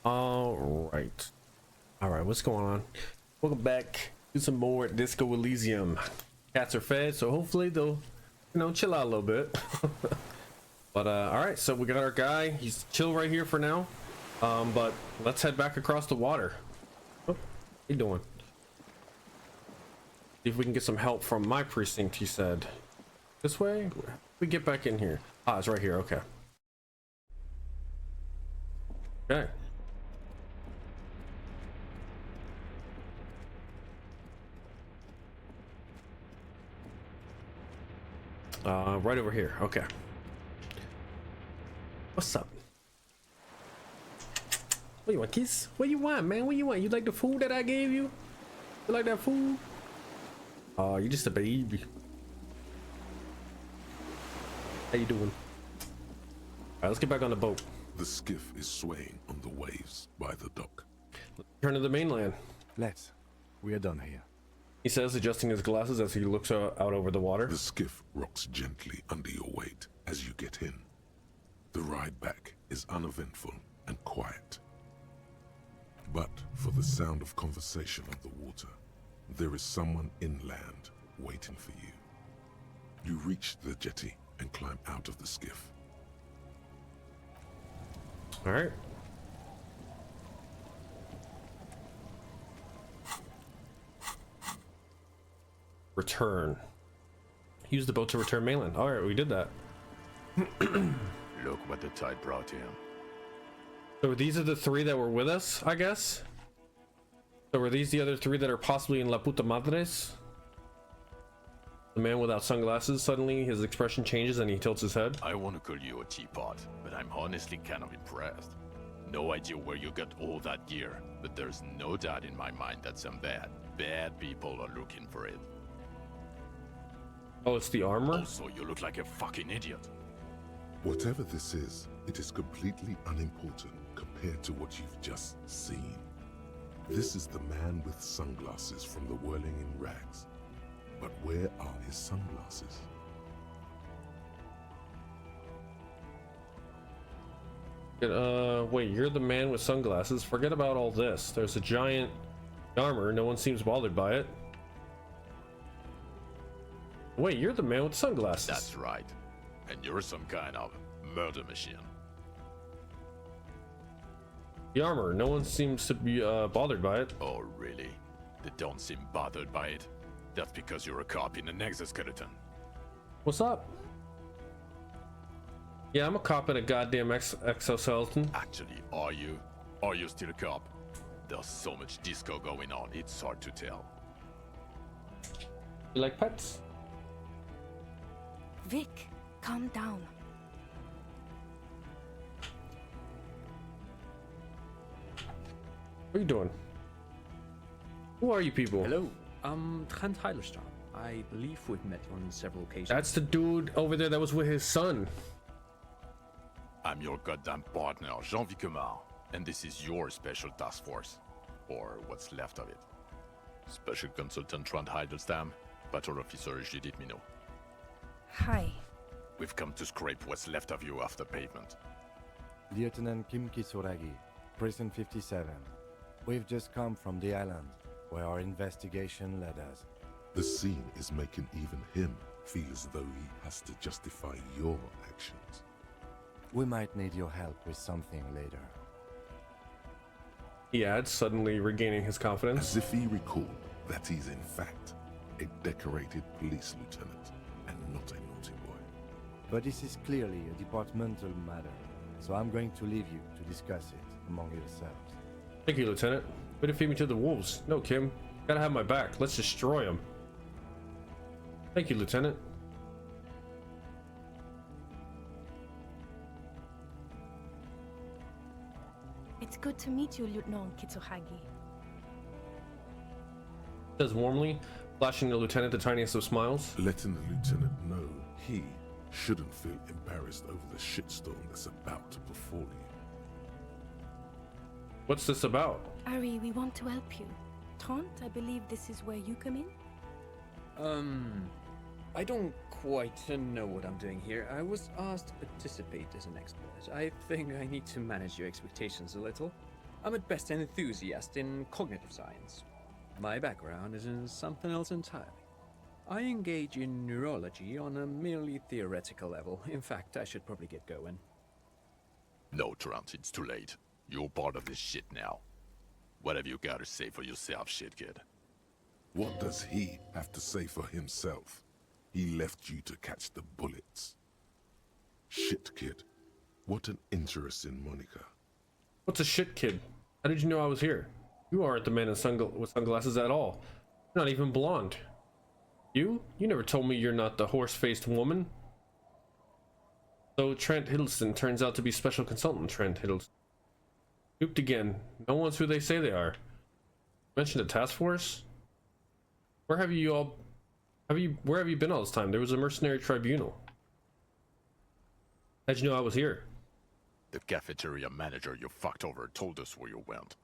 All right, what's going on? Welcome back to some more Disco Elysium. Cats are fed, so hopefully they'll, chill out a little bit. But all right, so we got our guy. He's chill right here for now. But let's head back across the water. Oh, what you doing? See if we can get some help from my precinct. He said, this way. We get back in here. Ah, it's right here. Okay. Okay. Right over here. Okay. What's up? What you want, kiss? What you want, man? What you want? You like the food that I gave you? You like that food? Oh, you're just a baby. How you doing? All right, let's get back on the boat. The skiff is swaying on the waves by the dock. Return to the mainland. Let's. We are done here. He says, adjusting his glasses as he looks out over the water. The skiff rocks gently under your weight as you get in. The ride back is uneventful and quiet. But for the sound of conversation on the water, there is someone inland waiting for you. You reach the jetty and climb out of the skiff. All right. Return. Use the boat to return mainland. All right, we did that. Look what the tide brought him. So these are the three that were with us, I guess. So were these the other three that are possibly in La Puta Madres? The man without sunglasses, suddenly his expression changes and he tilts his head. I want to call you a teapot, but I'm honestly kind of impressed. No idea where you got all that gear, but there's no doubt in my mind that some bad people are looking for it. Oh, it's the armor? Also, you look like a fucking idiot. Whatever this is, it is completely unimportant compared to what you've just seen. This is the man with sunglasses from the Whirling in Rags. But where are his sunglasses? Wait, you're the man with sunglasses. Forget about all this. There's a giant armor. No one seems bothered by it. Wait, you're the man with sunglasses. That's right. And you're some kind of murder machine. The armor. No one seems to be bothered by it. Oh, really? They don't seem bothered by it? That's because you're a cop in an exoskeleton. What's up? Yeah, I'm a cop in a goddamn exoskeleton. Actually, are you? Are you still a cop? There's so much disco going on, it's hard to tell. You like pets? Vic, calm down. What are you doing? Who are you people? Hello, Trent Heilerstraat. I believe we've met on several occasions. That's the dude over there that was with his son. I'm your goddamn partner, Jean-Vic Comar, and this is your special task force. Or what's left of it. Special Consultant Trent Heilerstam, Patrol Officer Judith Minot. Hi. We've come to scrape what's left of you off the pavement. Lieutenant Kim Kisuragi, Prison 57. We've just come from the island, where our investigation led us. The scene is making even him feel as though he has to justify your actions. We might need your help with something later. He adds, suddenly regaining his confidence. As if he recalled that he's in fact a decorated police lieutenant and not a naughty boy. But this is clearly a departmental matter, so I'm going to leave you to discuss it among yourselves. Thank you, Lieutenant. Way to feed me to the wolves. No, Kim. Gotta have my back. Let's destroy him. Thank you, Lieutenant. It's good to meet you, Lieutenant Kitsuhagi. Says warmly, flashing the lieutenant the tiniest of smiles. Letting the lieutenant know he shouldn't feel embarrassed over the shitstorm that's about to befall you. What's this about? Ari, we want to help you. Trent, I believe this is where you come in? I don't quite know what I'm doing here. I was asked to participate as an expert. I think I need to manage your expectations a little. I'm at best an enthusiast in cognitive science. My background is in something else entirely. I engage in neurology on a merely theoretical level. In fact, I should probably get going. No, Trent, it's too late. You're part of this shit now. What have you got to say for yourself, shit kid? What does he have to say for himself? He left you to catch the bullets. Shit, kid. What an interesting moniker. What's a shit kid? How did you know I was here? You aren't the man with sunglasses at all. You're not even blonde. You never told me you're not the horse-faced woman. So Trent Hiddleston turns out to be special consultant Trent Hiddleston. Duped again. No one's who they say they are. Mentioned a task force? Where have you been all this time? There was a mercenary tribunal. How'd you know I was here? The cafeteria manager you fucked over told us where you went.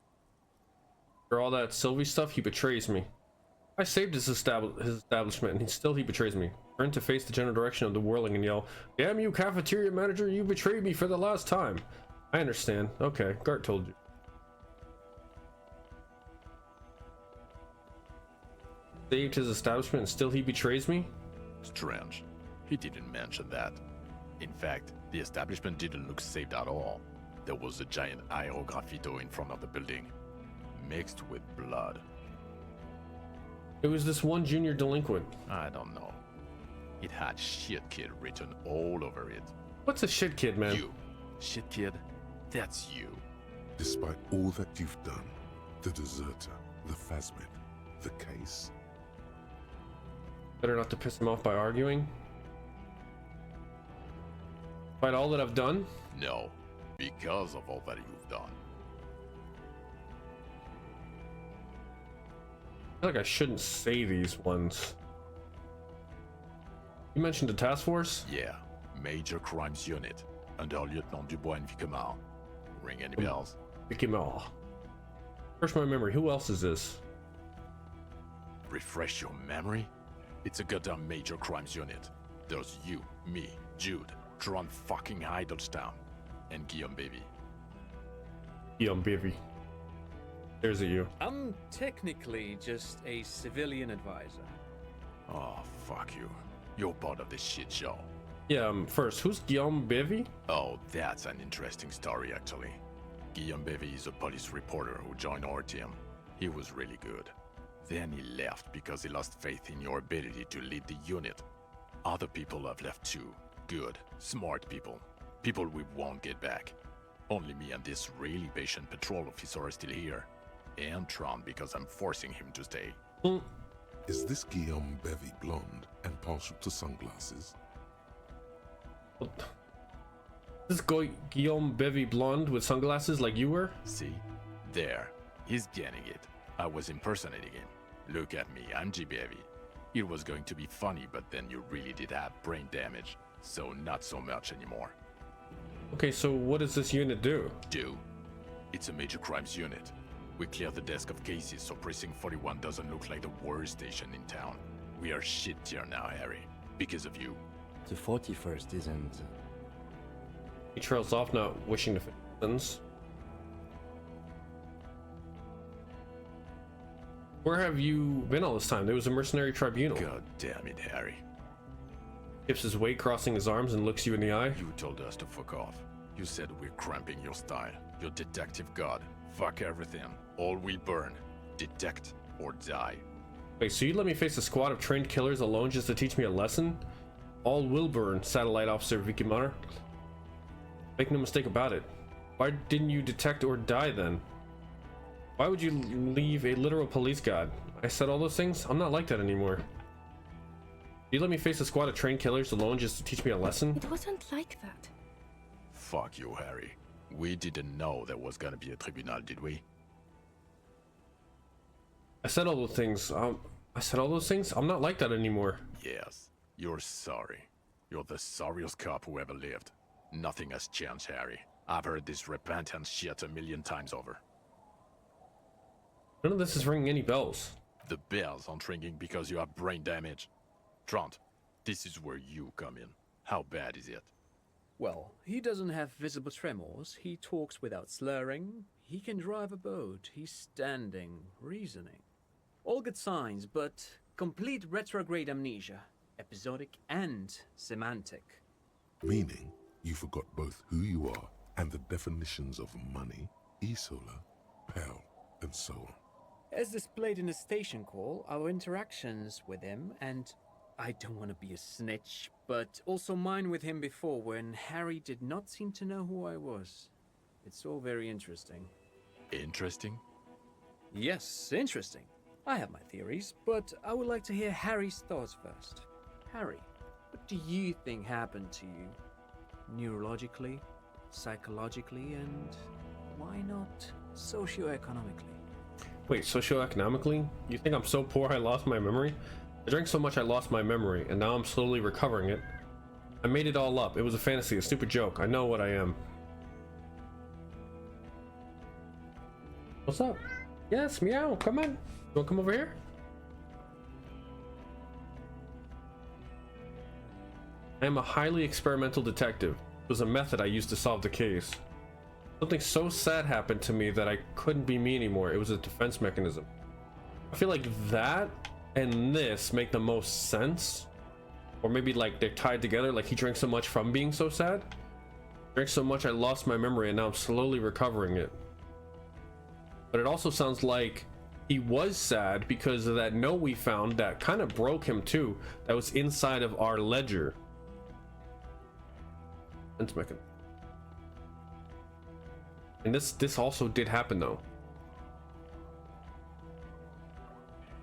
For all that Sylvie stuff, he betrays me. I saved his establishment, and still he betrays me. Turn to face the general direction of the whirling and yell, "Damn you, cafeteria manager, you betrayed me for the last time." I understand. Okay, Gart told you. Saved his establishment, and still he betrays me? Strange. He didn't mention that. In fact, the establishment didn't look saved at all. There was a giant aerograffito in front of the building, mixed with blood. It was this one junior delinquent. I don't know. It had shit kid written all over it. What's a shit kid, man? You. Shit kid? That's you. Despite all that you've done, the deserter, the phasmid, the case. Better not to piss him off by arguing. Despite all that I've done? No, because of all that you've done. I feel like I shouldn't say these ones. You mentioned a task force? Yeah, Major Crimes Unit, under Lieutenant Dubois and Vicomar. Ring any bells? Vicky Mall. Refresh my memory, who else is this? Refresh your memory? It's a goddamn Major Crimes Unit. There's you, me, Jude, Tron fucking Heidelstown, and Guillaume Baby. Guillaume Bivy. There's a you. I'm technically just a civilian advisor. Oh, fuck you. You're part of this shit show. Yeah, first, who's Guillaume Bivy? Oh, that's an interesting story, actually. Guillaume Bevy is a police reporter who joined our team. He was really good. Then he left because he lost faith in your ability to lead the unit. Other people have left too. Good, smart people. People we won't get back. Only me and this really patient patrol officer are still here. And Tron because I'm forcing him to stay. Is this Guillaume Bevy blonde and partial to sunglasses? This Guillaume Bevy blonde with sunglasses like you were? See? There. He's getting it. I was impersonating him. Look at me, I'm G. Bevy. It was going to be funny, but then you really did have brain damage. So not so much anymore. Okay, so what does this unit do? It's a major crimes unit. We clear the desk of cases so Precinct 41 doesn't look like the worst station in town. We are shit tier now, Harry. Because of you. The 41st isn't... He trails off, not wishing to finish the sentence. Where have you been all this time? There was a mercenary tribunal. God damn it, Harry. Tips his weight, crossing his arms, and looks you in the eye. You told us to fuck off. You said we're cramping your style. Your detective god. Fuck everything. All will burn. Detect or die. Wait, so you let me face a squad of trained killers alone just to teach me a lesson? All will burn, Satellite Officer Vicky Munner. Make no mistake about it. Why didn't you detect or die then? Why would you leave a literal police god? I said all those things? I'm not like that anymore. You let me face a squad of trained killers alone just to teach me a lesson? It wasn't like that. Fuck you, Harry. We didn't know there was gonna be a tribunal, did we? I said all those things. I'm not like that anymore. Yes. You're sorry. You're the sorriest cop who ever lived. Nothing has changed, Harry. I've heard this repentance shit 1,000,000 times over. None of this is ringing any bells. The bells aren't ringing because you have brain damage. Trant, this is where you come in. How bad is it? Well, he doesn't have visible tremors, he talks without slurring, he can drive a boat, he's standing, reasoning. All good signs, but complete retrograde amnesia, episodic and semantic. Meaning, you forgot both who you are and the definitions of money, Isola, Pell, and so on. As displayed in a station call, our interactions with him, and I don't want to be a snitch, but also mine with him before when Harry did not seem to know who I was. It's all very interesting. Interesting? Yes, interesting. I have my theories, but I would like to hear Harry's thoughts first. Harry, what do you think happened to you? Neurologically, psychologically, and why not socioeconomically? Wait, socioeconomically? You think I'm so poor I lost my memory? I drank so much I lost my memory, and now I'm slowly recovering it. I made it all up. It was a fantasy, a stupid joke. I know what I am. What's up? Yes, meow, come on. You wanna come over here? I am a highly experimental detective. It was a method I used to solve the case. Something so sad happened to me that I couldn't be me anymore. It was a defense mechanism. I feel like that and this make the most sense. Or maybe like they're tied together, like he drank so much from being so sad. Drank so much I lost my memory and now I'm slowly recovering it. But it also sounds like he was sad because of that note we found that kind of broke him too. That was inside of our ledger. Defense mechanism. And this also did happen though.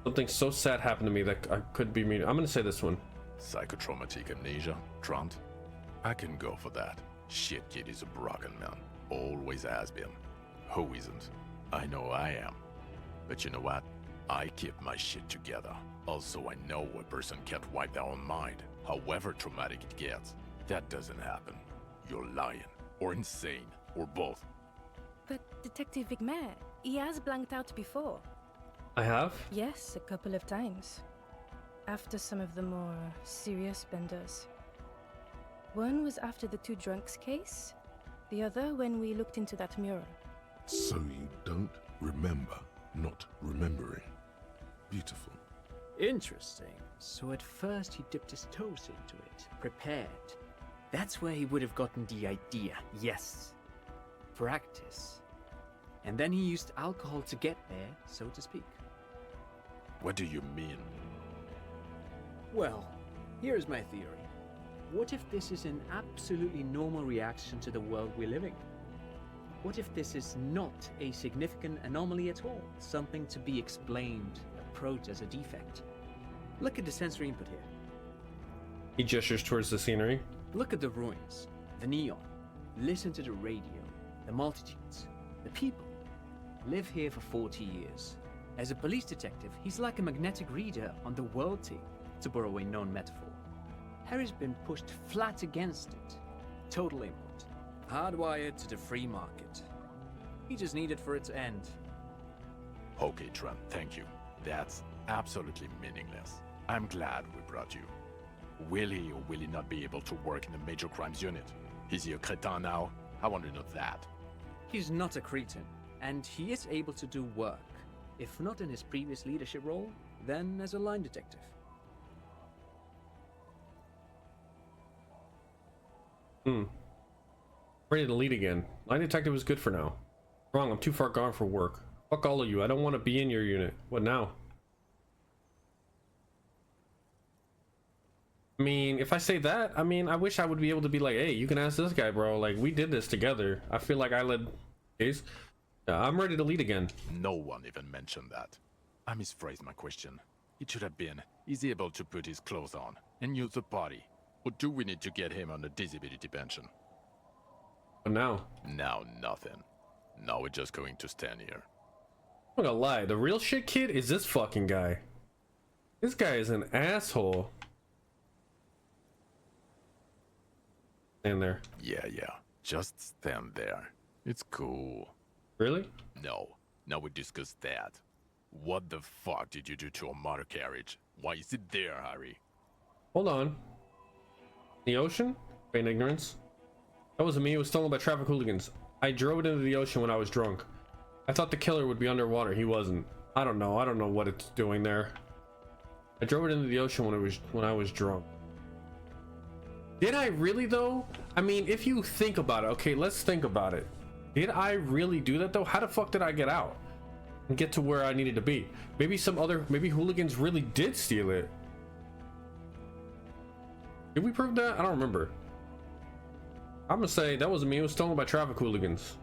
Something so sad happened to me that I could be mean. I'm gonna say this one. Psychotraumatic amnesia, Trant? I can go for that. Shit kid is a broken man. Always has been. Who isn't? I know I am. But you know what? I keep my shit together. Also, I know a person can't wipe their own mind, however traumatic it gets. That doesn't happen. You're lying, or insane, or both. But Detective Vigmer, he has blanked out before. I have? Yes, a couple of times. After some of the more serious benders. One was after the two drunks case, the other when we looked into that mirror. So you don't remember not remembering. Beautiful. Interesting. So at first he dipped his toes into it, prepared. That's where he would have gotten the idea, yes. Practice. And then he used alcohol to get there, so to speak. What do you mean? Well, here's my theory. What if this is an absolutely normal reaction to the world we're living? What if this is not a significant anomaly at all? Something to be explained, approached as a defect? Look at the sensory input here. He gestures towards the scenery. Look at the ruins, the neon. Listen to the radio, the multitudes, the people. Live here for 40 years. As a police detective, he's like a magnetic reader on the world team, to borrow a known metaphor. Harry's been pushed flat against it. Total input. Hardwired to the free market. He just needed for it to end. Okay, Trent, thank you. That's absolutely meaningless. I'm glad we brought you. Will he or will he not be able to work in the major crimes unit? Is he a cretin now? I want to know that. He's not a cretin, and he is able to do work. If not in his previous leadership role, then as a line detective. Ready to lead again. Line detective is good for now. Wrong, I'm too far gone for work. Fuck all of you, I don't want to be in your unit. What now? I mean, if I say that, I mean, I wish I would be able to be like, hey, you can ask this guy, bro. Like, we did this together. I feel like I led case. I'm ready to lead again. No one even mentioned that. I misphrased my question. It should have been, is he able to put his clothes on and use the body? Or do we need to get him on a disability pension? But now? Now nothing. Now we're just going to stand here. I'm not gonna lie, the real shit kid is this fucking guy. This guy is an asshole. Stand there. Yeah. Just stand there. It's cool. Really? No. Now we discuss that. What the fuck did you do to a motor carriage? Why is it there, Harry? Hold on. The ocean? Feign ignorance. That wasn't me. It was stolen by traffic hooligans. I drove it into the ocean when I was drunk. I thought the killer would be underwater. He wasn't. I don't know. I don't know what it's doing there. I drove it into the ocean when I was drunk. Did I really though? I mean, if you think about it, okay, let's think about it. Did I really do that though? How the fuck did I get out and get to where I needed to be? Maybe maybe hooligans really did steal it. Did we prove that? I don't remember. I'm gonna say that wasn't me. It was stolen by traffic hooligans.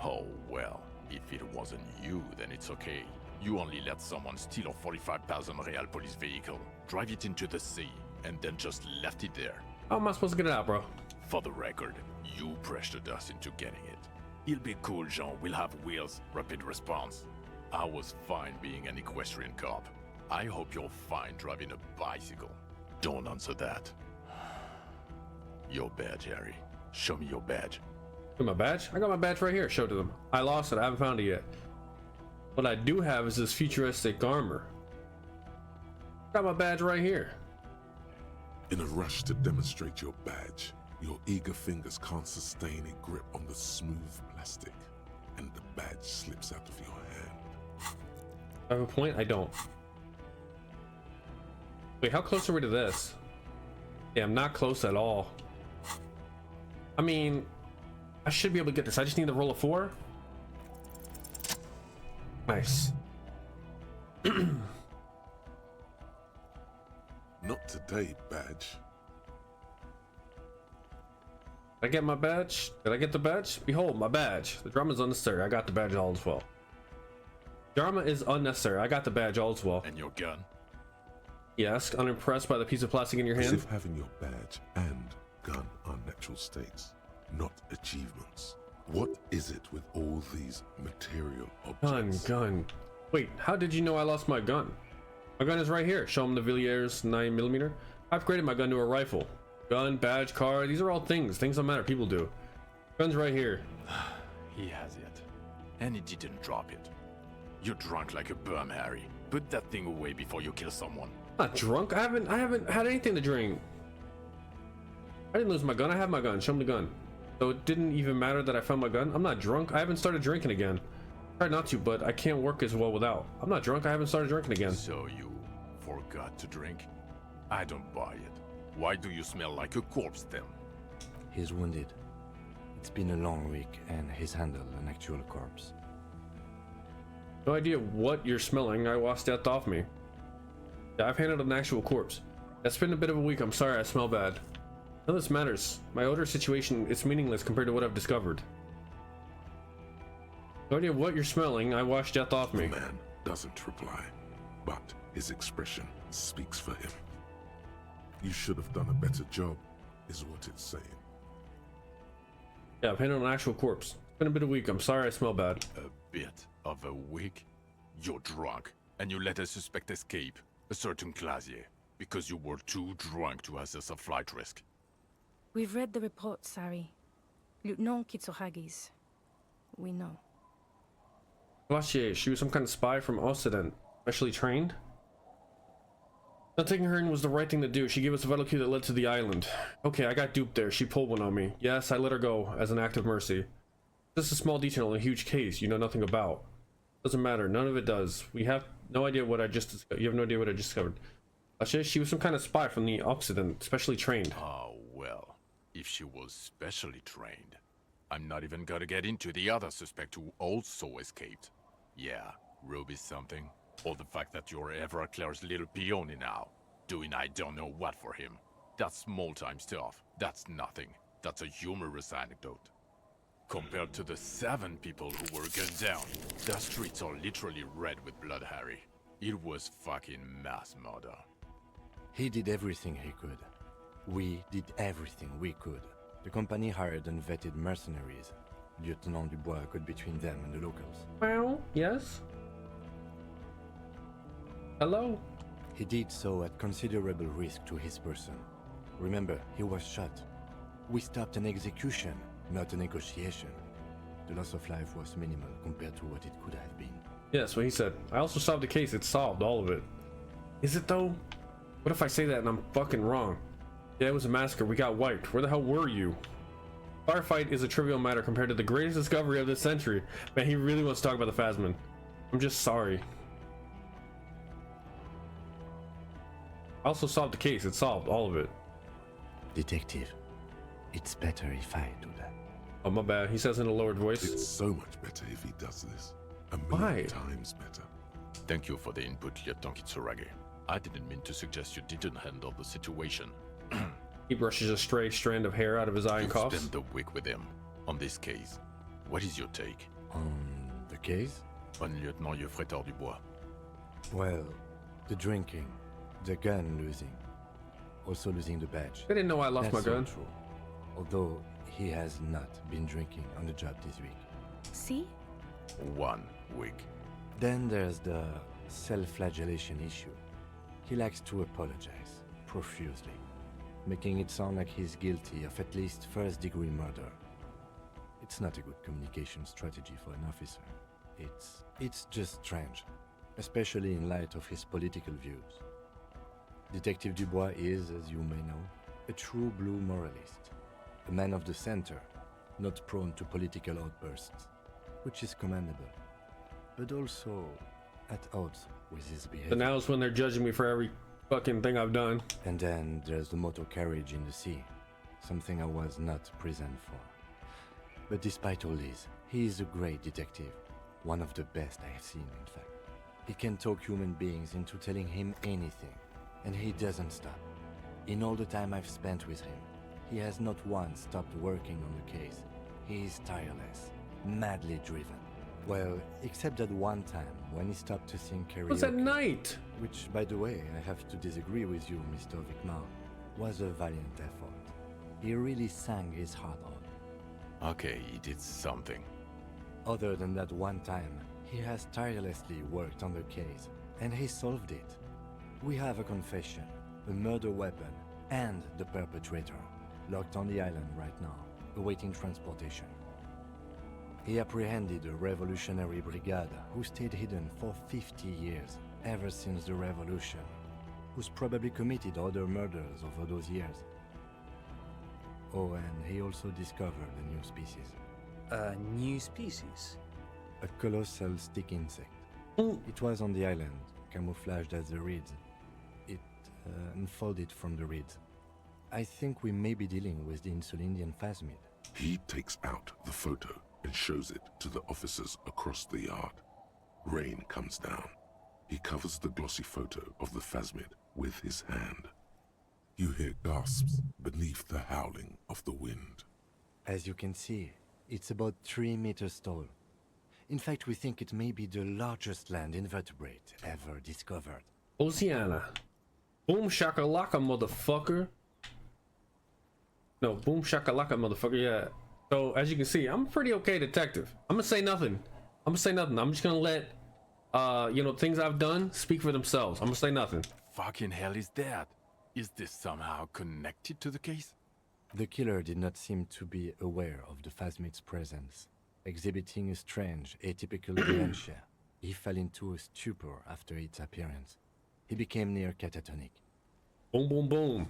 Oh, well, if it wasn't you, then it's okay. You only let someone steal a 45,000 real police vehicle, drive it into the sea, and then just left it there. How am I supposed to get it out, bro? For the record, you pressured us into getting it. He'll be cool, Jean. We'll have wheels, rapid response. I was fine being an equestrian cop. I hope you're fine driving a bicycle. Don't answer that. Your badge, Harry. Show me your badge. My badge? I got my badge right here. Show it to them. I lost it. I haven't found it yet. What I do have is this futuristic armor. Got my badge right here. In a rush to demonstrate your badge, your eager fingers can't sustain a grip on the smooth plastic, and the badge slips out of your hand. I have a point? I don't. Wait, how close are we to this? Yeah, I'm not close at all. I mean, I should be able to get this. I just need to roll a 4. Nice. Not today, badge. Did I get my badge? Did I get the badge? Behold, my badge. The drama is unnecessary. I got the badge all as well. Drama is unnecessary. I got the badge all as well. And your gun? Yes, unimpressed by the piece of plastic in your As hand. if having your badge and gun are natural states, not achievements. What is it with all these material objects? Gun. Wait, how did you know I lost my gun? My gun is right here. Show him the Villiers 9mm. I've upgraded my gun to a rifle. Gun, badge, car, these are all things. Things don't matter, people do. Gun's right here. He has it. And he didn't drop it. You're drunk like a bum, Harry. Put that thing away before you kill someone. I'm not drunk. I haven't had anything to drink. I didn't lose my gun. I have my gun. Show him the gun. So it didn't even matter that I found my gun. I'm not drunk. I haven't started drinking again. Tried not to, but I can't work as well without. I'm not drunk. I haven't started drinking again. So you forgot to drink? I don't buy it. Why do you smell like a corpse then? He's wounded. It's been a long week, and he's handled an actual corpse. No idea what you're smelling. I washed that off me. Yeah, I've handled an actual corpse. It's been a bit of a week. I'm sorry. I smell bad. None of this matters. My odor situation is meaningless compared to what I've discovered. No idea what you're smelling. I washed death off me. The man doesn't reply, but his expression speaks for him. You should have done a better job, is what it's saying. Yeah, I've handled an actual corpse. It's been a bit of a week. I'm sorry. I smell bad. A bit of a week? You're drunk, and you let a suspect escape, a certain Clasier, because you were too drunk to assess a flight risk. We've read the report, Sari. Lieutenant Kitsuragis. We know. Glacier, she was some kind of spy from Occident, specially trained. Not taking her in was the right thing to do. She gave us a vital key that led to the island. Okay, I got duped there. She pulled one on me. Yes, I let her go as an act of mercy. Just a small detail in a huge case you know nothing about. Doesn't matter. None of it does. We have no idea what I just you have no idea what I just discovered. Glacier, she was some kind of spy from the Occident, specially trained. Oh, well, if she was specially trained. I'm not even gonna get into the other suspect who also escaped. Yeah, Ruby's something. Or the fact that you're Everclear's little peony now, doing I don't know what for him. That's small-time stuff. That's nothing. That's a humorous anecdote. Compared to the 7 people who were gunned down, the streets are literally red with blood, Harry. It was fucking mass murder. He did everything he could. We did everything we could. The company hired and vetted mercenaries. Lieutenant Dubois got between them and the locals. Well, yes. Hello? He did so at considerable risk to his person. Remember, he was shot. We stopped an execution, not a negotiation. The loss of life was minimal compared to what it could have been. Yes, what he said. I also solved the case. It's solved, all of it. Is it though? What if I say that and I'm fucking wrong? Yeah, it was a massacre. We got wiped. Where the hell were you? Firefight is a trivial matter compared to the greatest discovery of this century. Man, he really wants to talk about the Phasmin. I'm just sorry. I also solved the case. It solved all of it. Detective, it's better if I do that. Oh, my bad. He says in a lowered voice. It's so much better if he does this. A Why? million times better. Thank you for the input, Lieutenant Kitsuragi. I didn't mean to suggest you didn't handle the situation. He brushes a stray strand of hair out of his eye and You've coughs. spent the week with him on this case. What is your take? On the case? On Lieutenant Yefretor Dubois. Well, the drinking, the gun losing, also losing the badge. They didn't know I lost That's my gun. all true. Although he has not been drinking on the job this week. See? 1 week. Then there's the self-flagellation issue. He likes to apologize profusely, making it sound like he's guilty of at least first-degree murder. It's not a good communication strategy for an officer. It's just strange, especially in light of his political views. Detective Dubois is, as you may know, a true blue moralist, a man of the center, not prone to political outbursts, which is commendable, but also at odds with his behavior. So now is when they're judging me for every fucking thing I've done. And then there's the motor carriage in the sea, something I was not present for. But despite all this, he is a great detective, one of the best I have seen, in fact. He can talk human beings into telling him anything, and he doesn't stop. In all the time I've spent with him, he has not once stopped working on the case. He is tireless, madly driven. Well, except that one time when he stopped to sing karaoke. It was at night. Which, by the way, I have to disagree with you, Mr. Vicmar, was a valiant effort. He really sang his heart out. Okay, he did something. Other than that one time, he has tirelessly worked on the case, and he solved it. We have a confession, a murder weapon, and the perpetrator, locked on the island right now, awaiting transportation. He apprehended a revolutionary brigade who stayed hidden for 50 years, ever since the revolution, who's probably committed other murders over those years. Oh, and he also discovered a new species. A new species? A colossal stick insect. It was on the island, camouflaged as the reeds. It unfolded from the reeds. I think we may be dealing with the Insulindian phasmid. He takes out the photo and shows it to the officers across the yard. Rain comes down. He covers the glossy photo of the phasmid with his hand. You hear gasps beneath the howling of the wind. As you can see, it's about 3 meters tall. In fact, we think it may be the largest land invertebrate ever discovered. Oceana. Boom shakalaka, motherfucker. No, boom shakalaka, motherfucker. Yeah. So as you can see, I'm a pretty okay detective. I'm gonna say nothing. I'm just gonna let things I've done speak for themselves. I'm gonna say nothing. Fucking hell is that? Is this somehow connected to the case? The killer did not seem to be aware of the phasmid's presence, exhibiting a strange, atypical dementia. He fell into a stupor after its appearance. He became near catatonic. Boom, boom, boom.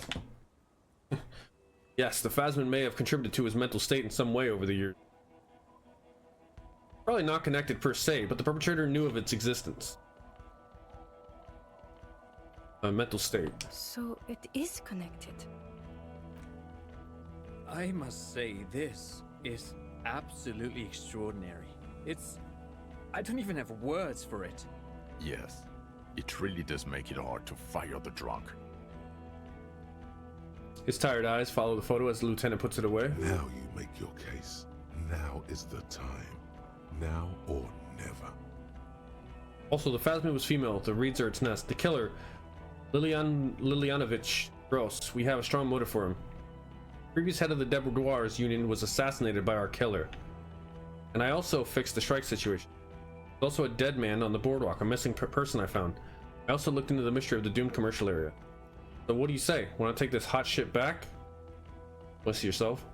Yes, the phasmid may have contributed to his mental state in some way over the years. Probably not connected per se, but the perpetrator knew of its existence. A mental state. So it is connected. I must say, this is absolutely extraordinary. I don't even have words for it. Yes, it really does make it hard to fire the drunk. His tired eyes follow the photo as the lieutenant puts it away. Now you make your case. Now is the time. Now or never. Also, the phasmid was female. The reeds are its nest. The killer, Lilianovich Gross. We have a strong motive for him. Previous head of the Debrouillars Union was assassinated by our killer. And I also fixed the strike situation. There's also a dead man on the boardwalk, a missing person I found. I also looked into the mystery of the doomed commercial area. So what do you say? Want to take this hot shit back? Want to see yourself?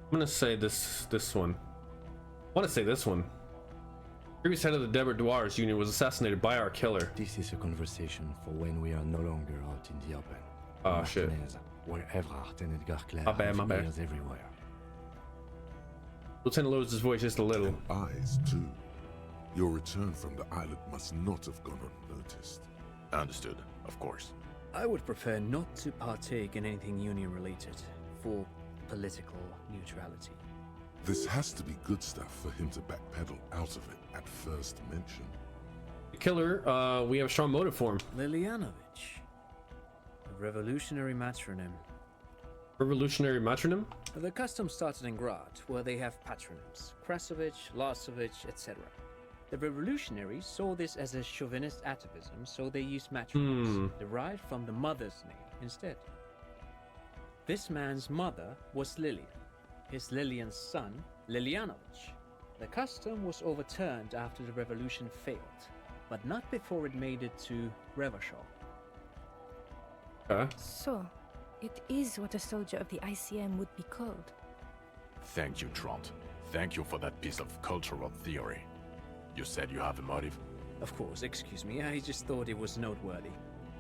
I'm gonna say this one. I want to say this one. Previous head of the Debrouillars Union was assassinated by our killer. This is a conversation for when we are no longer out in the open. Oh shit. Martinez, where Evrard and Edgar Clare My bad, have my bad. ears everywhere. Lieutenant lowers his voice just a little. And eyes, too. Your return from the island must not have gone unnoticed. Understood, of course. I would prefer not to partake in anything Union-related, for political neutrality. This has to be good stuff for him to backpedal out of it at first mention. The killer, we have a strong motive for him. Lilianovich. A revolutionary matronym. Revolutionary matronym? The custom started in Grad, where they have patronyms. Krasovich, Lasovich, etc. The revolutionaries saw this as a chauvinist atavism, so they used matronyms, derived from the mother's name instead. This man's mother was Lilian. His Lilian's son, Lilianovich. The custom was overturned after the revolution failed, but not before it made it to Revachol. So, it is what a soldier of the ICM would be called. Thank you, Trant. Thank you for that piece of cultural theory. You said you have a motive? Of course, excuse me, I just thought it was noteworthy.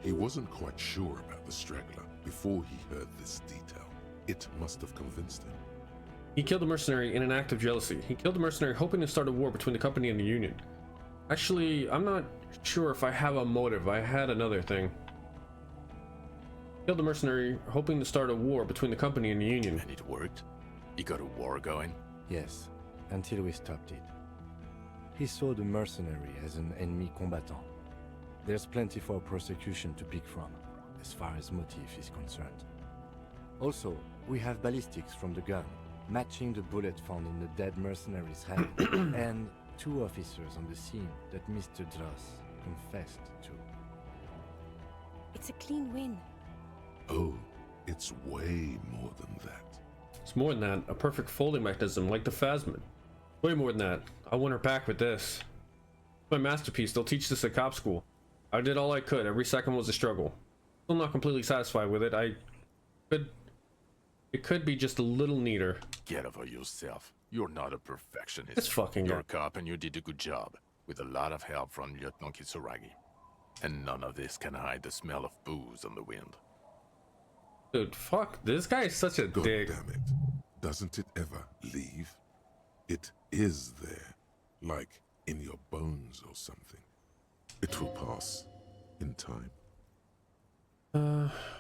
He wasn't quite sure about the straggler before he heard this detail. It must have convinced him. He killed a mercenary in an act of jealousy. He killed a mercenary hoping to start a war between the company and the Union. Actually, I'm not sure if I have a motive. I had another thing. Killed a mercenary hoping to start a war between the company and the Union. And it worked? He got a war going? Yes, until we stopped it. He saw the mercenary as an ennemi combatant. There's plenty for prosecution to pick from, as far as motive is concerned. Also, we have ballistics from the gun, matching the bullet found in the dead mercenary's hand, and 2 officers on the scene that Mr. Dross confessed to. It's a clean win. Oh, it's way more than that. It's more than that. A perfect folding mechanism like the Phasmid. Way more than that. I want her back with this. My masterpiece. They'll teach this at cop school. I did all I could. Every second was a struggle. Still not completely satisfied with it. It could be just a little neater. Get over yourself. You're not a perfectionist. This fucking You're guy. a cop and you did a good job, with a lot of help from Lieutenant Kitsuragi. And none of this can hide the smell of booze on the wind. Dude, fuck. This guy is such a God dick. damn it. Doesn't it ever leave? It is there, like in your bones or something. It will pass in time.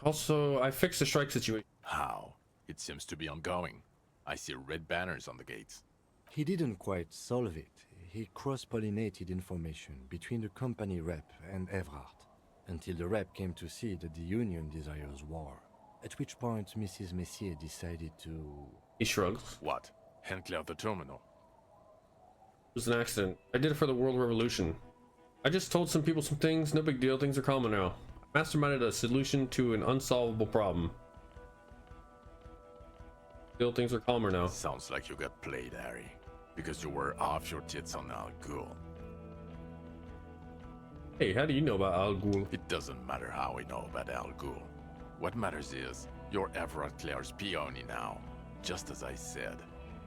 Also, I fixed the strike situation. How? It seems to be ongoing. I see red banners on the gates. He didn't quite solve it. He cross-pollinated information between the company rep and Evrard, until the rep came to see that the Union desires war. At which point Mrs. Messier decided to... He shrugs. What? Hand clear the terminal. It was an accident. I did it for the World Revolution. I just told some people some things. No big deal. Things are calmer now. I masterminded a solution to an unsolvable problem. Still, things are calmer now. Sounds like you got played, Harry. Because you were off your tits on Al Ghul. Hey, how do you know about Al Ghul? It doesn't matter how we know about Al Ghul. What matters is, you're Everard Clare's peony now. Just as I said.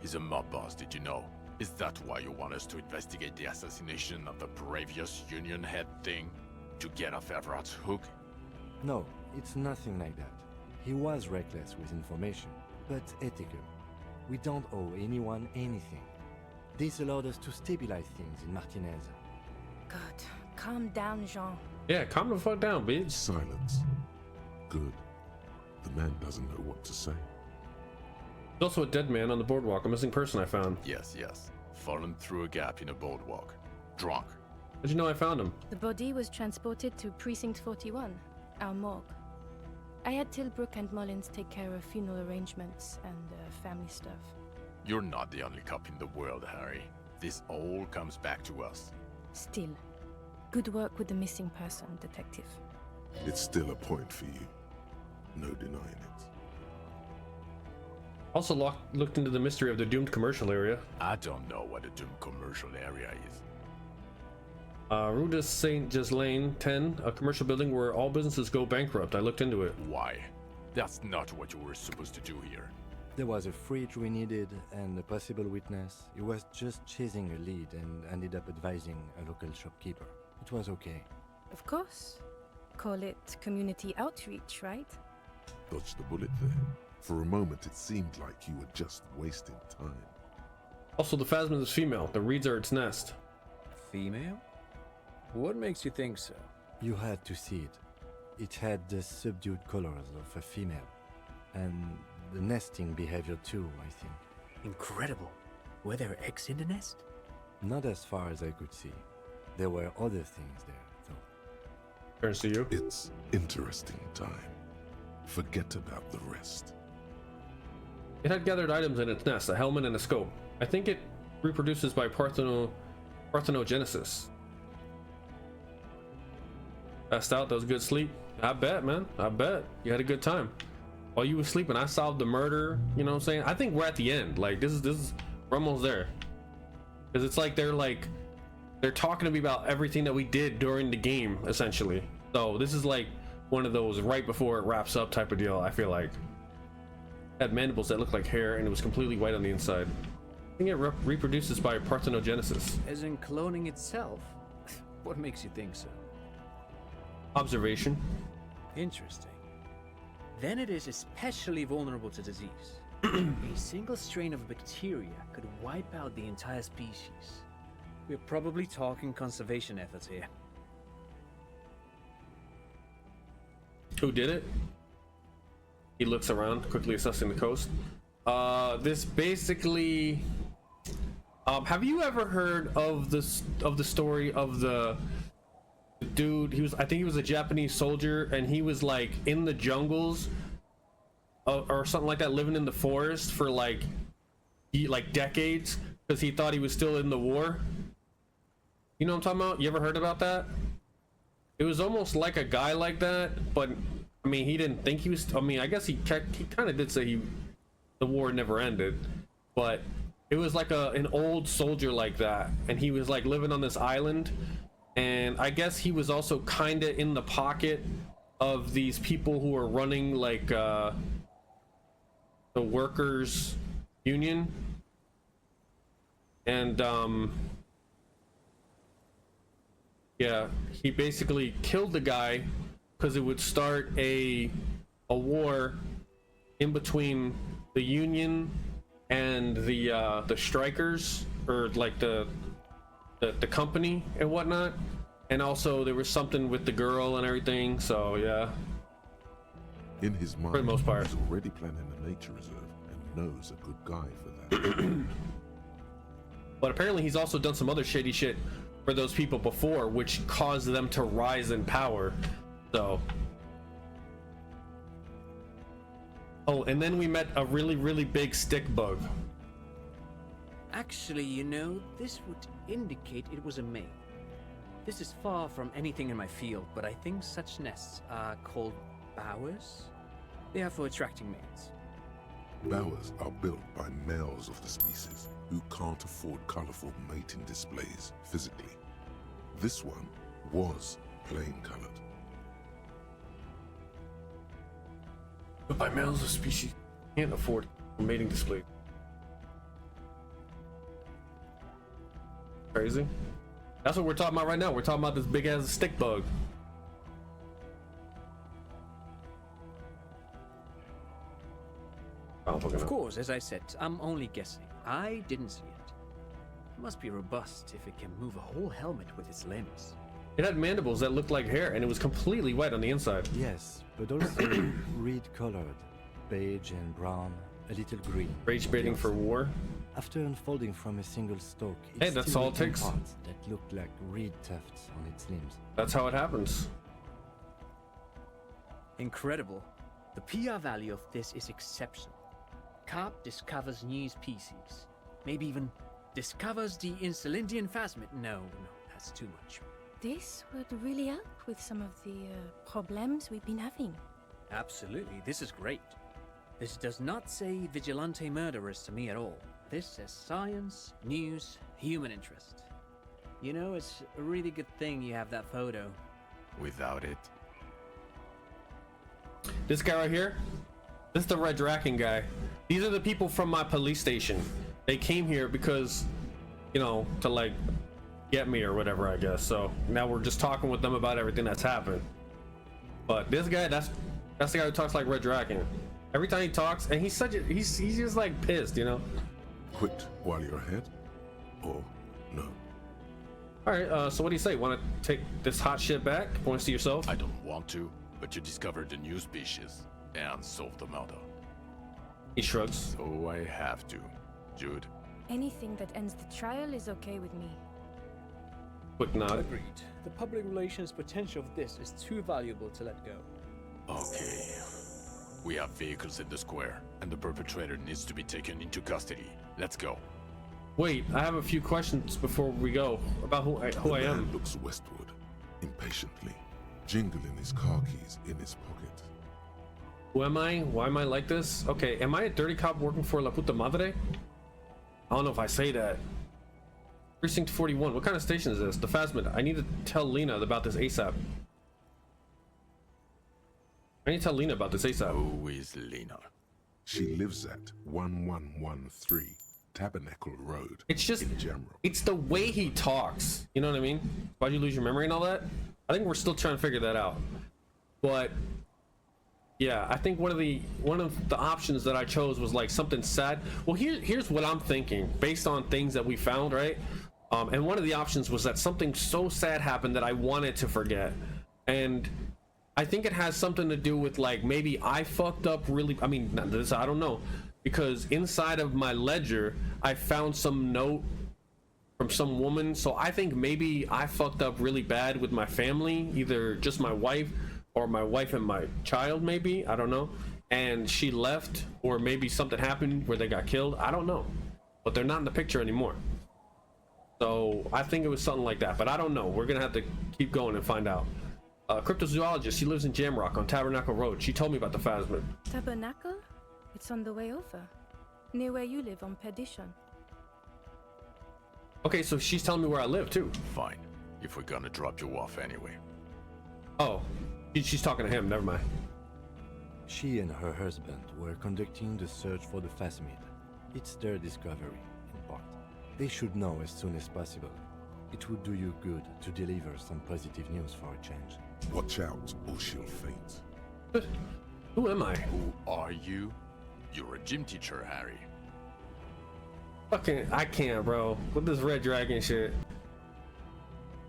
He's a mob boss, did you know? Is that why you want us to investigate the assassination of the previous Union head thing? To get off Everard's hook? No, it's nothing like that. He was reckless with information, but ethical. We don't owe anyone anything. This allowed us to stabilize things in Martinez. God, calm down, Jean. Yeah, calm the fuck down, bitch. Silence. Good. The man doesn't know what to say. There's also a dead man on the boardwalk, a missing person I found. Yes, yes. Fallen through a gap in a boardwalk. Drunk. How'd you know I found him? The body was transported to Precinct 41, our morgue. I had Tilbrook and Mullins take care of funeral arrangements and family stuff. You're not the only cop in the world, Harry. This all comes back to us. Still, good work with the missing person, detective. It's still a point for you. No denying it. Also looked into the mystery of the doomed commercial area. I don't know what a doomed commercial area is. Rue de Saint-Ghislain 10, a commercial building where all businesses go bankrupt. I looked into it. Why? That's not what you were supposed to do here. There was a fridge we needed and a possible witness. He was just chasing a lead and ended up advising a local shopkeeper. It was okay. Of course. Call it community outreach, right? Dodged the bullet there. For a moment, it seemed like you were just wasting time. Also, the phasma is female. The reeds are its nest. Female? What makes you think so? You had to see it. It had the subdued colors of a female. And the nesting behavior too, I think. Incredible. Were there eggs in the nest? Not as far as I could see. There were other things there, though. Turns to you. It's interesting time. Forget about the rest. It had gathered items in its nest, a helmet and a scope. I think it reproduces by parthenogenesis. Passed out, that was good sleep. I bet, man. I bet. You had a good time. While you were sleeping, I solved the murder. You know what I'm saying? I think we're at the end. Like, this is we're almost there. Because it's like they're talking to me about everything that we did during the game, essentially. So this is like one of those right before it wraps up type of deal, I feel like. It had mandibles that looked like hair, and it was completely white on the inside. I think it reproduces by parthenogenesis. As in cloning itself? What makes you think so? Observation. Interesting. Then it is especially vulnerable to disease. A single strain of bacteria could wipe out the entire species. We're probably talking conservation efforts here. Who did it? He looks around, quickly assessing the coast. This basically. Have you ever heard of the story of the dude? I think he was a Japanese soldier, and he was like in the jungles, or something like that, living in the forest for like decades because he thought he was still in the war. You know what I'm talking about? You ever heard about that? It was almost like a guy like that, but I mean, he didn't think he was. I mean, I guess he kind of did say the war never ended, but it was like an old soldier like that, and he was like living on this island, and I guess he was also kind of in the pocket of these people who were running like the workers union, and yeah, he basically killed the guy because it would start a war in between the union and the strikers, or like the company and whatnot, and also there was something with the girl and everything. So yeah, In his mind, for the most part. he's already planning a nature reserve and knows a good guy for that. But apparently he's also done some other shady shit for those people before, which caused them to rise in power. So, oh, and then we met a really, really big stick bug. Actually, you know, this would indicate it was a male. This is far from anything in my field, but I think such nests are called bowers. They are for attracting mates. Bowers are built by males of the species who can't afford colorful mating displays physically. This one was plain colored. But by males of species can't afford mating display. Crazy. That's what we're talking about right now. We're talking about this big ass stick bug. Of course, as I said, I'm only guessing. I didn't see it. It must be robust if it can move a whole helmet with its limbs. It had mandibles that looked like hair, and it was completely white on the inside. Yes, but also reed colored, beige and brown, a little green. Rage baiting for war. After unfolding from a single stalk, Hey, it that's still all it retained takes. parts that looked like reed tufts on its limbs. That's how it happens. Incredible. The PR value of this is exceptional. Carp discovers new species. Maybe even discovers the Insulindian phasmid. No, that's too much. This would really help with some of the problems we've been having. Absolutely, this is great. This does not say vigilante murderers to me at all. This says science, news, human interest. You know, it's a really good thing you have that photo. Without it, This guy right here, this is the Red Draken guy. These are the people from my police station. They came here because, you know, to like get me or whatever, I guess. So now we're just talking with them about everything that's happened. But this guy, that's That's the guy who talks like Red Dragon. Every time he talks, and he's just like pissed, you know. Quit while you're ahead? Or no? All right, so what do you say? Want to take this hot shit back? Points to yourself. I don't want to, but you discovered a new species and solved the murder. He shrugs. So I have to. Jude, Anything that ends the trial is okay with me. Quick nod. Agreed. The public relations potential of this is too valuable to let go. okay. We have vehicles in the square, and the perpetrator needs to be taken into custody. Let's go. Wait, I have a few questions before we go about who I The am. man looks westward, impatiently, jingling his car keys in his pocket. Who am I? Why am I like this? Okay, am I a dirty cop working for La Puta Madre? I don't know if I say that. Precinct 41. What kind of station is this? The Phasmid. I need to tell Lena about this ASAP. I need to tell Lena about this ASAP. Who is Lena? She lives at 1113 Tabernacle Road. It's just, in Jamrock. it's the way he talks. You know what I mean? Why'd you lose your memory and all that? I think we're still trying to figure that out. But yeah, I think one of the options that I chose was like something sad. Well, here's what I'm thinking based on things that we found, right? And one of the options was that something so sad happened that I wanted to forget, and I think it has something to do with like maybe I fucked up really. I mean, not this, I don't know, because inside of my ledger I found some note from some woman, so I think maybe I fucked up really bad with my family, either just my wife or my wife and my child, maybe, I don't know, and she left, or maybe something happened where they got killed, I don't know, but they're not in the picture anymore. So I think it was something like that, but I don't know. We're gonna have to keep going and find out. Cryptozoologist, she lives in Jamrock on Tabernacle Road. She told me about the Phasmid. Tabernacle? It's on the way over. Near where you live on Perdition. Okay, so she's telling me where I live too. Fine, if we're gonna drop you off anyway. Oh, she's talking to him, never mind. She and her husband were conducting the search for the Phasmid. It's their discovery, in part. They should know as soon as possible. It would do you good to deliver some positive news for a change. Watch out, or she'll faint. Who am I? Who are you? You're a gym teacher, Harry. Fucking, I can't, bro. With this Red Dragon shit.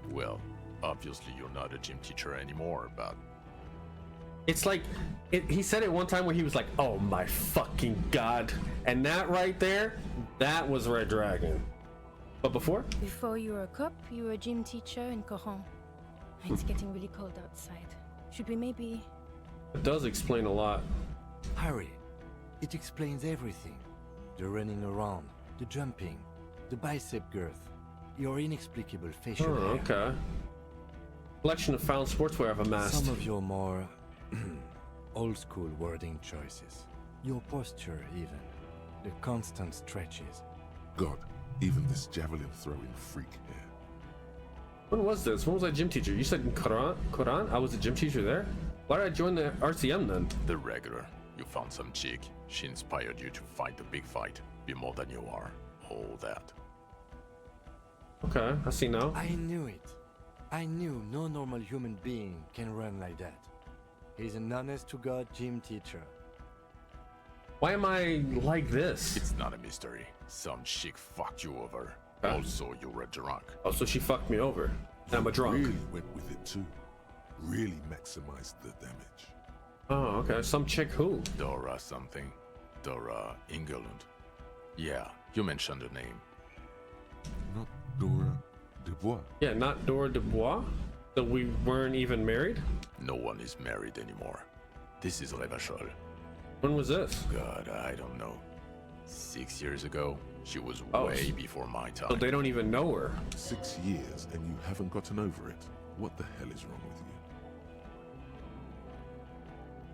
Well, obviously you're not a gym teacher anymore, but It's like, he said it one time where he was like, oh my fucking god. And that right there, that was Red Dragon. But before? Before you were a cop, you were a gym teacher in Coron. It's getting really cold outside. Should we maybe... It does explain a lot. Harry, it explains everything. The running around, the jumping, the bicep girth, your inexplicable facial Oh, hair. okay. Collection of found sportswear I've amassed. Some of your more old-school wording choices. Your posture even. The constant stretches. God, even this javelin-throwing freak here. When was this? When was I gym teacher? You said in Quran? I was a gym teacher there? Why did I join the RCM then? the regular. You found some chick. She inspired you to fight the big fight. Be more than you are. All that. Okay, I see now. I knew it. I knew no normal human being can run like that. He's an honest-to-God gym teacher. Why am I like this? It's not a mystery. Some chick fucked you over. Huh? Also, you were drunk. Oh, so she fucked me over. And I'm a drunk. Really went with it too. Really maximized the damage. Oh, okay. Some chick who? Dora something. Dora England. Yeah, you mentioned her name. Not Dora Dubois. Yeah, not Dora Dubois? So we weren't even married? No one is married anymore. This is Revachol. When was this? God, I don't know. 6 years ago? She was Oh, way before my time. So they don't even know her. 6 years and you haven't gotten over it. What the hell is wrong with you?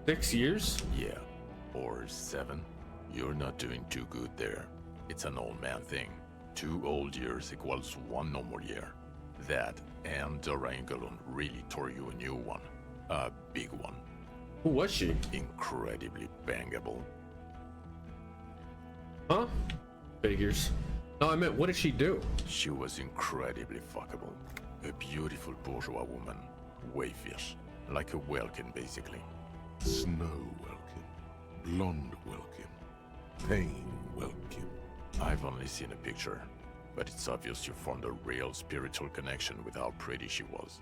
6 years? Yeah, or 7. You're not doing too good there. It's an old man thing. 2 old years equals 1 normal year. That and Dora England really tore you a new one. A big one. Who was she? Incredibly bangable. Huh? Figures. No, I meant, what did she do? She was incredibly fuckable. A beautiful bourgeois woman. Wayfish. Like a Welkin, basically. Snow Welkin, Blonde Welkin, Pain Welkin. I've only seen a picture, but it's obvious you formed a real spiritual connection with how pretty she was.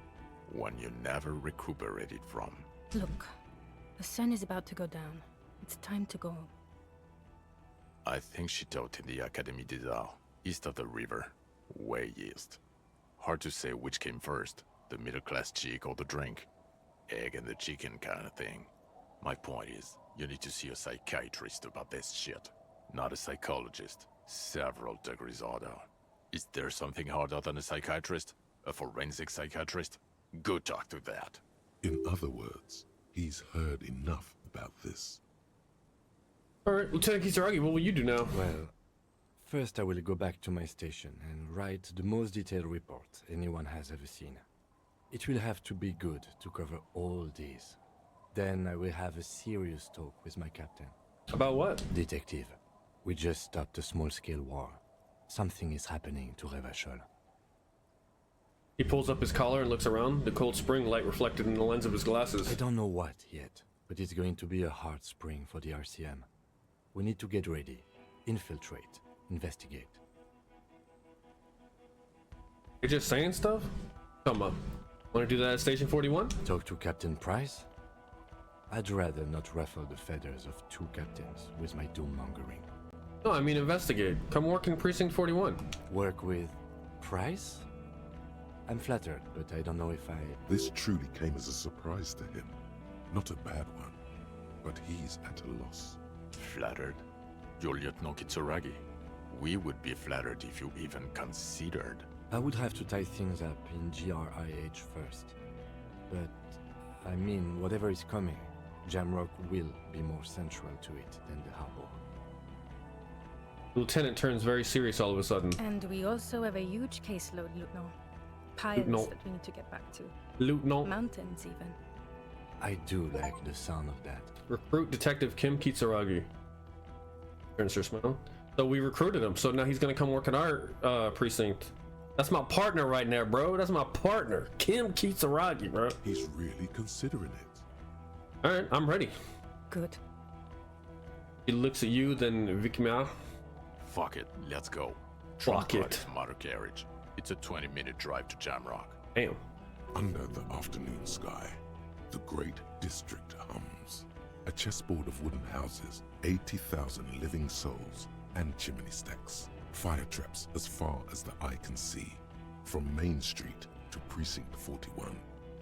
One you never recuperated from. Look, the sun is about to go down. It's time to go. I think she taught in the Académie des Arts, east of the river. Way east. Hard to say which came first, the middle-class chick or the drink. Egg and the chicken kind of thing. My point is, you need to see a psychiatrist about this shit. Not a psychologist. Several degrees harder. Is there something harder than a psychiatrist? A forensic psychiatrist? Go talk to that. In other words, he's heard enough about this. Alright, Lieutenant Kisaragi, what will you do now? Well, first I will go back to my station and write the most detailed report anyone has ever seen. It will have to be good to cover all these. Then I will have a serious talk with my captain. About what? Detective, we just stopped a small-scale war. Something is happening to Revachol. He pulls up his collar and looks around, the cold spring light reflected in the lens of his glasses. I don't know what yet, but it's going to be a hard spring for the RCM. We need to get ready, infiltrate, investigate. You're just saying stuff? Come on. Wanna do that at Station 41? Talk to Captain Price? I'd rather not ruffle the feathers of two captains with my doom-mongering. No, I mean investigate. Come work in Precinct 41. Work with Price? I'm flattered, but I don't know if I... This truly came as a surprise to him. Not a bad one, but he's at a loss. Flattered? You're Lieutenant Kitsuragi. We would be flattered if you even considered. I would have to tie things up in GRIH first. But, I mean, whatever is coming, Jamrock will be more central to it than the harbor. The lieutenant turns very serious all of a sudden. And we also have a huge caseload, Lieutenant. Piles Lieutenant. that we need to get back to. Lieutenant. Mountains, even. I do like the sound of that. Recruit Detective Kim Kitsuragi. Turns her smile. So we recruited him, so now he's gonna come work in our precinct. That's my partner right now, bro. That's my partner. Kim Kitsuragi, bro. He's really considering it. Alright, I'm ready. Good. He looks at you, then Vikimia. Fuck it, let's go. Fuck Trunk it. is motor carriage. It's a 20-minute drive to Jamrock. Damn. Under the afternoon sky, the great district hums. A chessboard of wooden houses, 80,000 living souls, and chimney stacks. Fire traps as far as the eye can see. From Main Street to Precinct 41,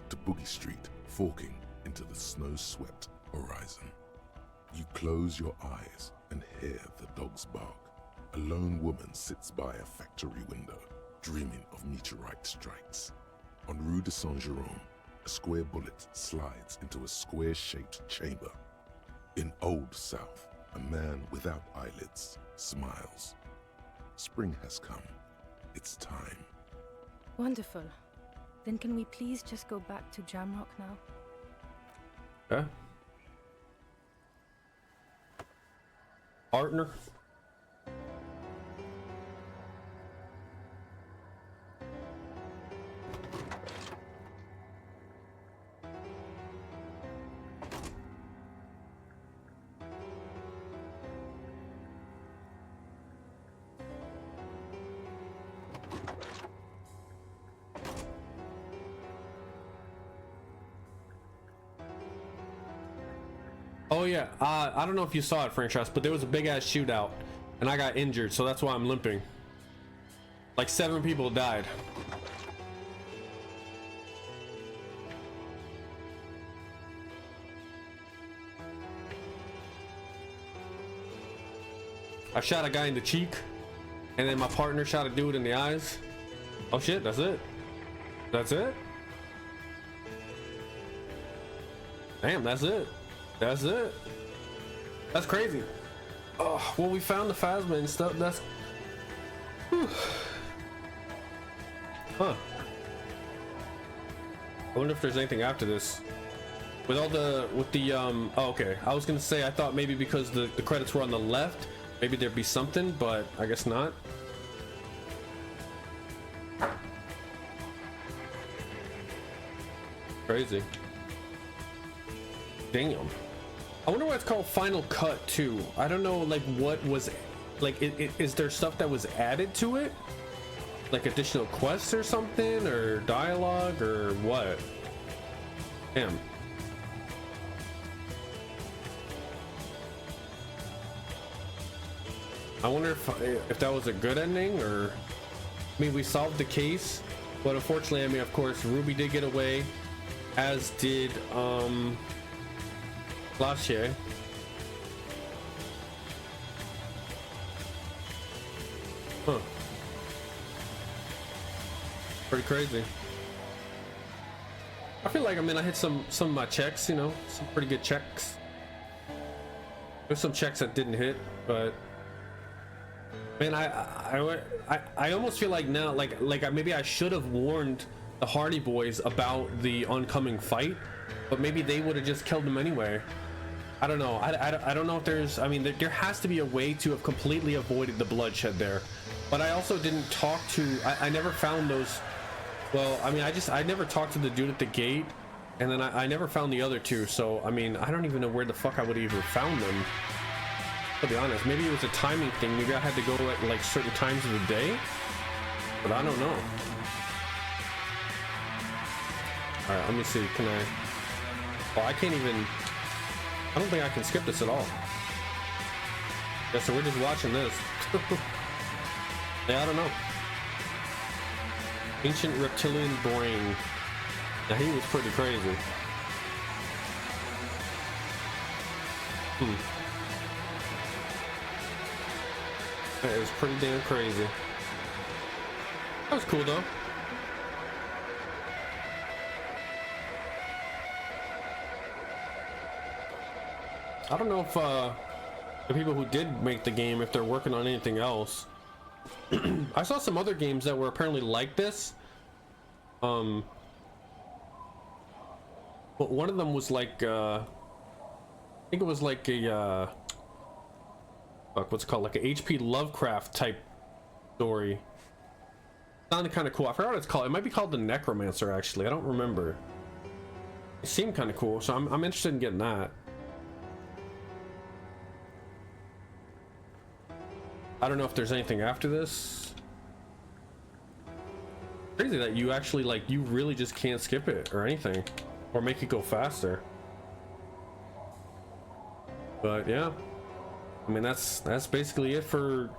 to Boogie Street, forking into the snow-swept horizon. You close your eyes and hear the dogs bark. A lone woman sits by a factory window, dreaming of meteorite strikes. On Rue de Saint-Jérôme, a square bullet slides into a square-shaped chamber. In Old South, a man without eyelids smiles. Spring has come. It's time. Wonderful. Then can we please just go back to Jamrock now? Okay. Partner. Oh yeah, I don't know if you saw it, franchise, but there was a big ass shootout, and I got injured, so that's why I'm limping. Like 7 people died. I shot a guy in the cheek, and then my partner shot a dude in the eyes. Oh shit, that's it. That's it? Damn, that's it. That's it. That's crazy. Oh, well, we found the phasma and stuff. That's... Whew. Huh. I wonder if there's anything after this. With all the... oh, okay. I was gonna say, I thought maybe because the credits were on the left, maybe there'd be something, but I guess not. Crazy. Damn. I wonder why it's called Final Cut too. I don't know, like what was, like, is there stuff that was added to it? Like additional quests or something, or dialogue, or what? Damn. I wonder if that was a good ending, or I mean, we solved the case, but unfortunately, I mean, of course, Ruby did get away, as did Glacier. Huh. Pretty crazy. I feel like, I mean, I hit some of my checks, you know, some pretty good checks. There's some checks that didn't hit, but man, I almost feel like now, like maybe I should have warned the Hardy Boys about the oncoming fight, but maybe they would have just killed them anyway. I don't know. I don't know if there's, I mean, there has to be a way to have completely avoided the bloodshed there, but I also didn't talk to, I never found those. Well, I mean, I never talked to the dude at the gate, and then I never found the other two, so I mean, I don't even know where the fuck I would have even found them, to be honest. Maybe it was a timing thing. Maybe I had to go at like certain times of the day, but I don't know. All right, let me see. Can I? Oh, I can't even. I don't think I can skip this at all. Yeah, so we're just watching this. Yeah, I don't know. Ancient reptilian brain. Now he was pretty crazy. That was pretty damn crazy. That was cool though. I don't know if the people who did make the game, if they're working on anything else. I saw some other games that were apparently like this. But one of them was like, I think it was like a, what's it called? Like a HP Lovecraft type story. Sounded kind of cool. I forgot what it's called. It might be called The Necromancer, actually. I don't remember. It seemed kind of cool, so I'm interested in getting that. I don't know if there's anything after this. Crazy that you actually, like, you really just can't skip it or anything, or make it go faster. But yeah, I mean, that's basically it for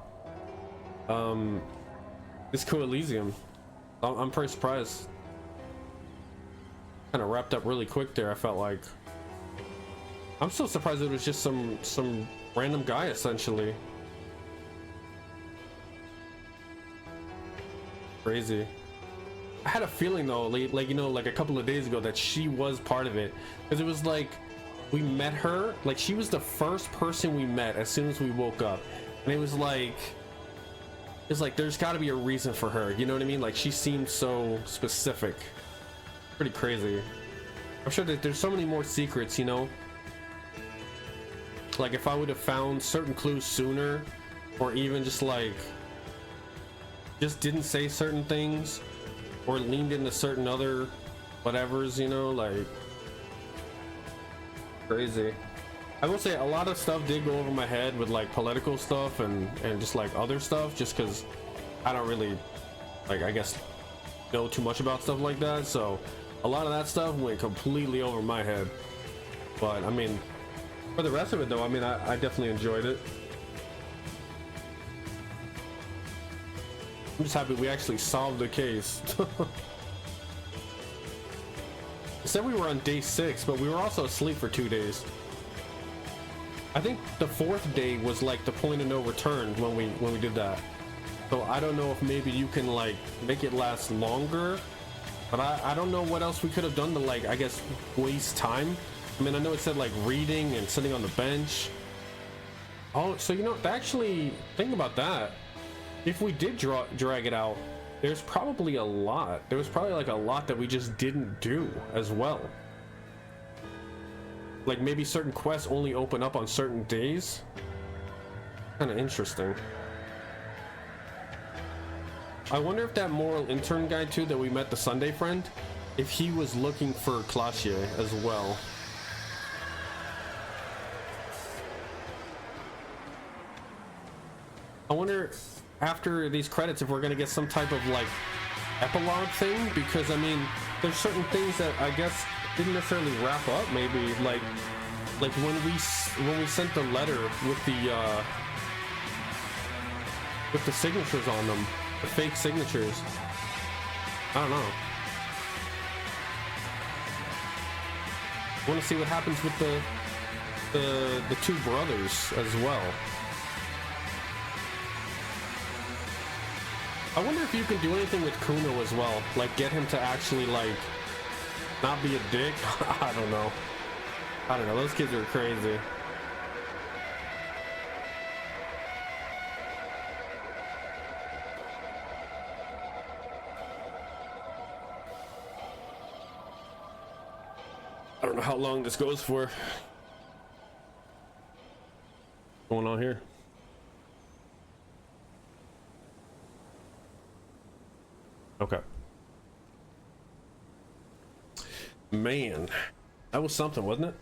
Disco Elysium. I'm pretty surprised. Kind of wrapped up really quick there. I felt like. I'm still surprised it was just some random guy essentially. Crazy. I had a feeling though, like you know, like a couple of days ago, that she was part of it, because it was like we met her, like she was the first person we met as soon as we woke up, and it was like there's got to be a reason for her, you know what I mean? Like she seemed so specific. Pretty crazy. I'm sure that there's so many more secrets, you know, like if I would have found certain clues sooner, or even just like just didn't say certain things, or leaned into certain other whatevers, you know, like crazy. I will say a lot of stuff did go over my head with like political stuff and just like other stuff, just because I don't really, like, I guess, know too much about stuff like that, so a lot of that stuff went completely over my head. But I mean, for the rest of it though, I mean, I definitely enjoyed it. I'm just happy we actually solved the case. It said we were on day 6, but we were also asleep for 2 days. I think the 4th day was like the point of no return when we did that. So I don't know if maybe you can like make it last longer, but I don't know what else we could have done to, like, I guess, waste time. I mean, I know it said like reading and sitting on the bench. Oh, so you know, actually think about that. If we did drag it out, there's probably a lot. There was probably like a lot that we just didn't do as well. Like maybe certain quests only open up on certain days. Kind of interesting. I wonder if that moral intern guy too that we met, the Sunday friend, if he was looking for Classier as well. I wonder after these credits if we're gonna get some type of like epilogue thing, because I mean there's certain things that I guess didn't necessarily wrap up. Maybe like when we sent the letter with the signatures on them, the fake signatures. I don't know. I want to see what happens with the two brothers as well. I wonder if you can do anything with Kuno as well, like get him to actually like not be a dick. I don't know. Those kids are crazy. I don't know how long this goes for. What's going on here? Okay. Man, that was something, wasn't it?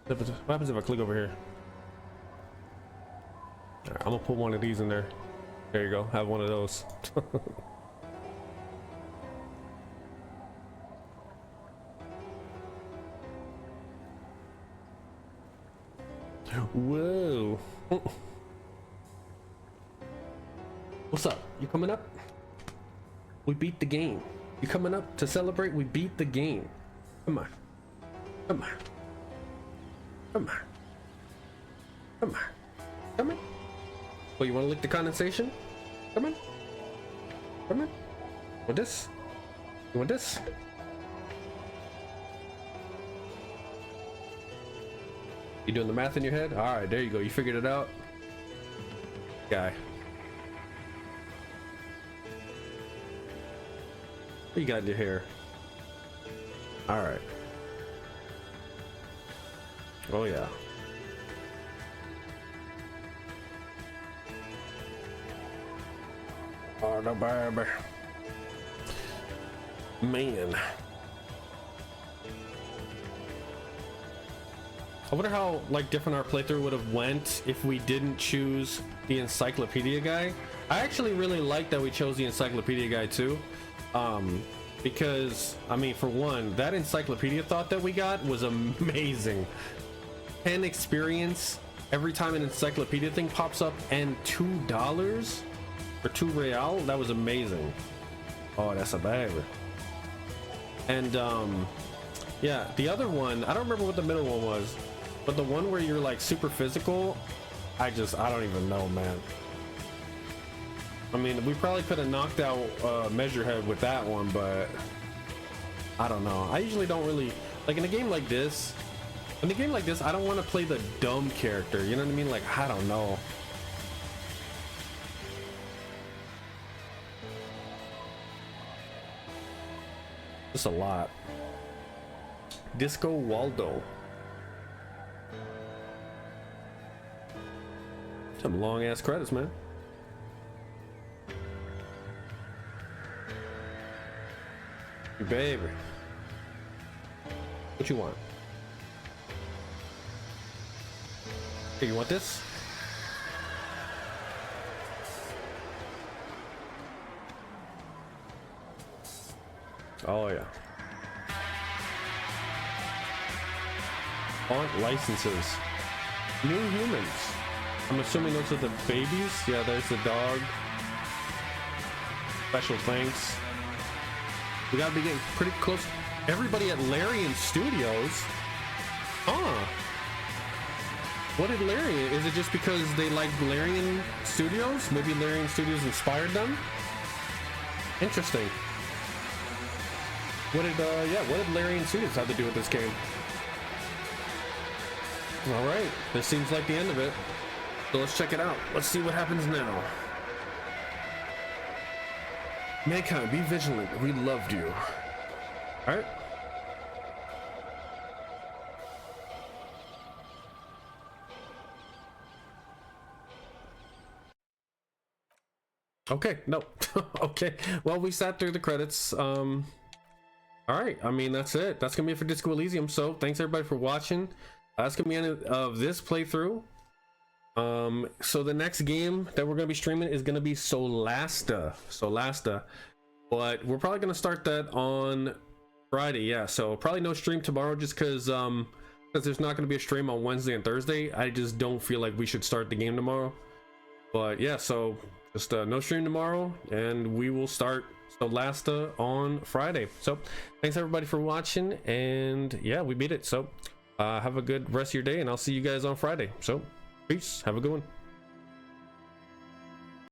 What happens if I click over here? All right, I'm gonna put one of these in there. There you go. Have one of those. Whoa. What's up? You coming up? We beat the game. You coming up to celebrate? We beat the game. Come on. Come on. Come on. Come on. Come on. Oh, you want to lick the condensation? Come on. Come on. Want this? You want this? You doing the math in your head? All right, there you go. You figured it out, guy. What you got in your hair? All right. Oh yeah. Oh, the barber. Man. I wonder how like different our playthrough would have went if we didn't choose the encyclopedia guy. I actually really like that we chose the encyclopedia guy too, because I mean, for one, that encyclopedia thought that we got was amazing. 10 experience every time an encyclopedia thing pops up, and $2 or 2 real. That was amazing. Oh, that's a baby. And yeah, the other one, I don't remember what the middle one was, but the one where you're like super physical, I don't even know, man. I mean, we probably could have knocked out Measurehead with that one, but I don't know. I usually don't really like in a game like this. I don't want to play the dumb character. You know what I mean? Like, I don't know. Just a lot. Disco Waldo. Some long ass credits, man. Baby. What you want? Hey, you want this? Oh yeah. Font licenses. New humans. I'm assuming those are the babies. Yeah, there's the dog. Special thanks. We gotta be getting pretty close. Everybody at Larian Studios. Huh. What did Larian? Is it just because they like Larian Studios? Maybe Larian Studios inspired them? Interesting. What did Larian Studios have to do with this game? All right, this seems like the end of it. So let's check it out. Let's see what happens now. Mankind, be vigilant. We loved you. All right. Okay, no. Okay, well, we sat through the credits. All right, I mean, that's it. That's gonna be it for Disco Elysium. So thanks everybody for watching. That's gonna be the end of this playthrough. So the next game that we're gonna be streaming is gonna be Solasta, but we're probably gonna start that on Friday. Yeah, so probably no stream tomorrow, just because there's not gonna be a stream on Wednesday and Thursday. I just don't feel like we should start the game tomorrow. But yeah, so just no stream tomorrow, and we will start Solasta on Friday. So thanks everybody for watching, and yeah, we beat it. So have a good rest of your day, and I'll see you guys on Friday. So peace, have a good one.